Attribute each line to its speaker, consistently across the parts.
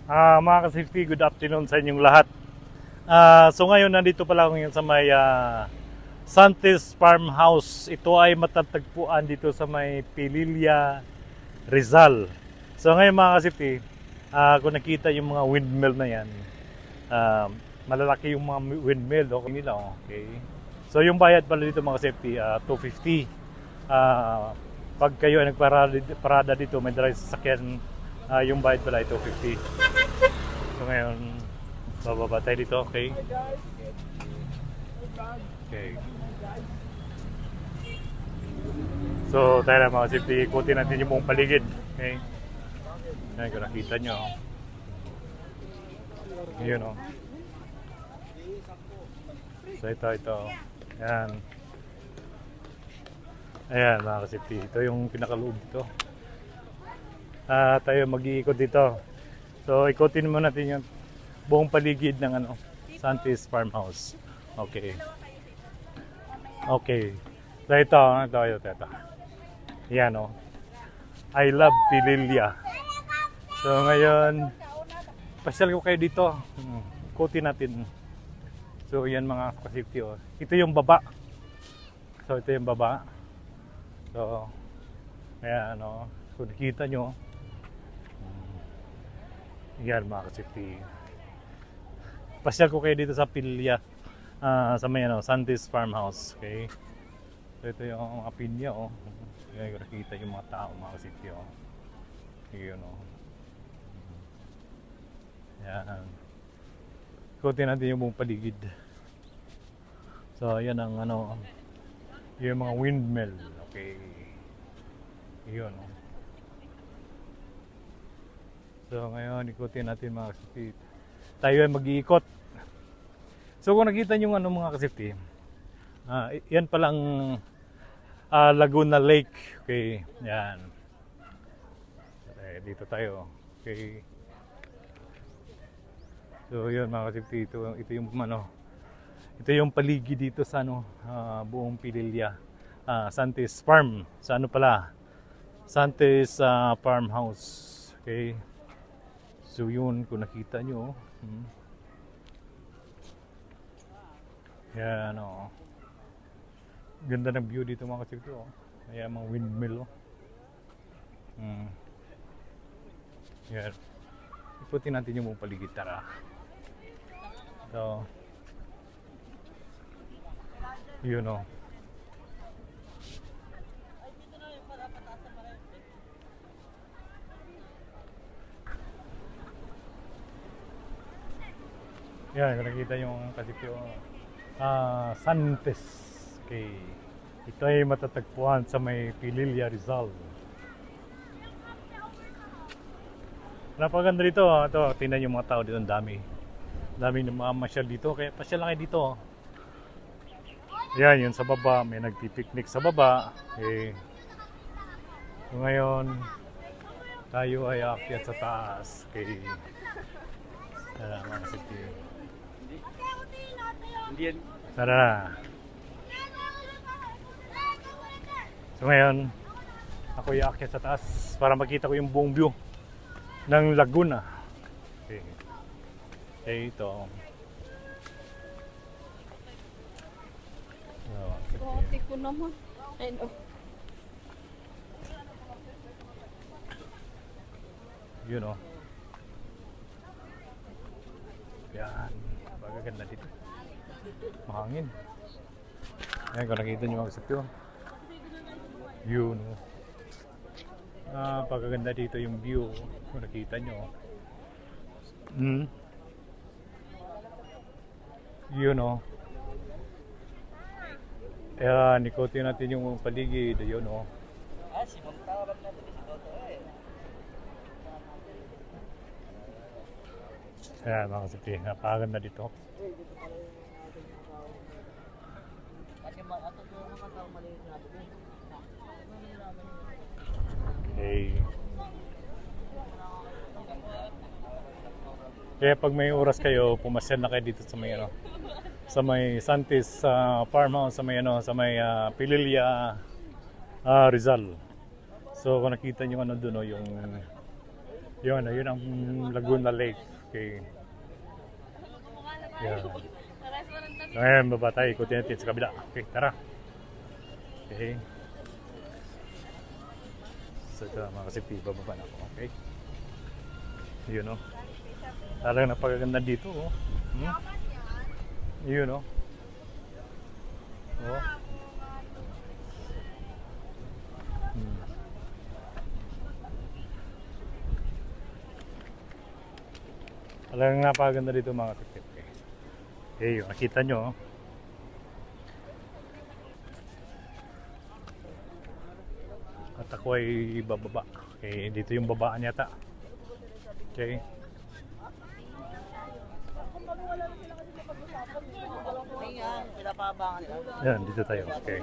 Speaker 1: Mga ka-safety, good afternoon sa inyong lahat. So ngayon nandito pala ako ngayon sa may Santis Farmhouse. Ito ay matatagpuan dito sa may Pililla, Rizal. So ngayon mga ka-safety, kung nakita yung mga windmill na yan, ah, malalaki yung mga windmill. Okay nila, okay. So yung bayad pala dito mga ka-safety, 250. Pag kayo ay nagparada dito, may dala sa sasakyan, yung bayad pala ay 250. So ngayon, bababa tayo dito, okay? Okay. So tayo na mga safety, ikutin natin yung buong paligid, okay? Ayan, kung nakita nyo. Yun o. So ito. Ayan. Ayan mga safety, ito yung pinakaloob dito. Tayo mag-iikot dito. So ikutin mo natin yung buong paligid ng Santis Farmhouse. Okay. Okay. So ito. Yan o. I love Pililla. So ngayon, pasyal ko kayo dito. Ikutin natin. So yan mga ka-safety o. Ito yung baba. So ito yung baba. So ayan o. Kung nakita nyo, yan mga ka-safety. Pasyal ko kayo dito sa Pililla, sa may Santis Farmhouse, okay? So ito yung mga pinya, oh. Yan, nakita yung mga tao mga ka-safety, oh. Yun, oh. Yan. Ikutin natin yung buong paligid. So yan ang yung mga windmill, okay? Yun, oh. So ngayon, ikutin natin mga ka-safety. Tayo ay mag-iikot. So kung nakita nyo mga ka-safety, yan palang Laguna Lake. Okay, yan. Dito tayo. Okay. So yun mga ka-safety, ito yung ito yung paligid dito sa buong Pililla. Santis Farm. Sa Santis Farmhouse. Okay. So yun, kung nakita nyo, yan o. Ganda ng view dito mga ka-safety, oh. Ayan mga windmill, oh. Yan. Iputin natin yung mga paligid, tara. So, yun o. Yan, kung nakita yung ka-safety, Santis. Okay. Ito ay matatagpuan sa may Pililla, Rizal. Napakaganda dito. Ito, tingnan yung mga tao dito. Ang dami. Dami ng mga masyal dito. Kaya pasyal lang kayo dito. Yan, yun sa baba. May nagpipiknik sa baba. Okay. So ngayon, tayo ay aakyat sa taas. Okay. Tara, mga ka-safety. Tara. So ngayon, ako iakyat sa taas para makita ko yung buong view ng Laguna. Okay. Ito.
Speaker 2: Kote ko naman. Ay no.
Speaker 1: You know. Yan. Pagkaganda dito. Mahangin. Ayan, kung nakita nyo mga kasapyo. Yun. Pagkaganda dito yung view. Kung nakita nyo. Yun o. Ayan, ikutin natin yung paligid. Yun o. Ayan mga kasapyo. Napakaganda dito. Okay. Kaya pag may oras kayo, pumasyal na kayo dito sa may sa may Santis Farmhouse, sa may Pililla, Rizal. So kung nakita niyo doon yung Yun ang Laguna Lake. Okay. Yan. So, ngayon, baba tayo. Ikutin natin sa kabila. Okay, tara. Okay. So, ito mga kasipi, bababa na ako. Okay. Yun, oh. Talagang napakaganda dito, oh. Yun, oh. Oh. Talagang napakaganda dito mga kasipi. Okay, yun. Nakita nyo, oh. At ako ay bababa. Okay, dito yung babaan yata. Okay. Yan, dito tayo. Okay.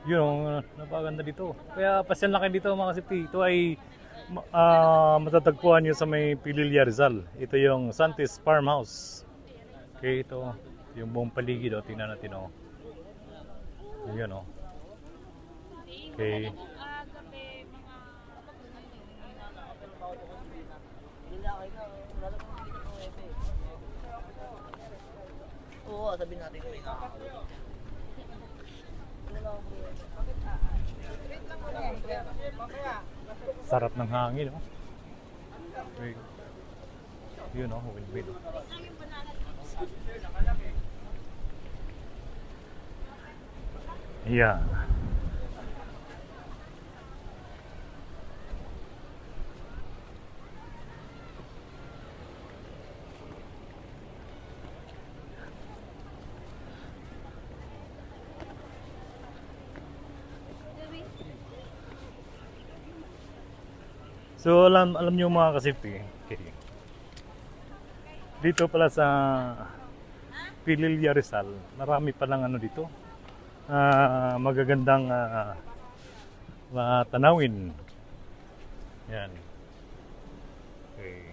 Speaker 1: Yun, napakaganda dito. Kaya pasyal na kayo dito mga kasipi. Ito ay matatagpuan nyo sa may Pililya Rizal. Ito yung Santis Farmhouse. Okay, ito yung buong paligid. O, tingnan natin, o. Yun, o. Okay.
Speaker 3: Oo, sabihin natin ko yun.
Speaker 1: Sarap ng hangin, no? Okay. Yun, no? Wind. Yeah. So alam niyo mga kasipi, okay. Dito pala sa Pililya Rizal, marami palang ano dito. Magagandang tanawin. Yan. Okay.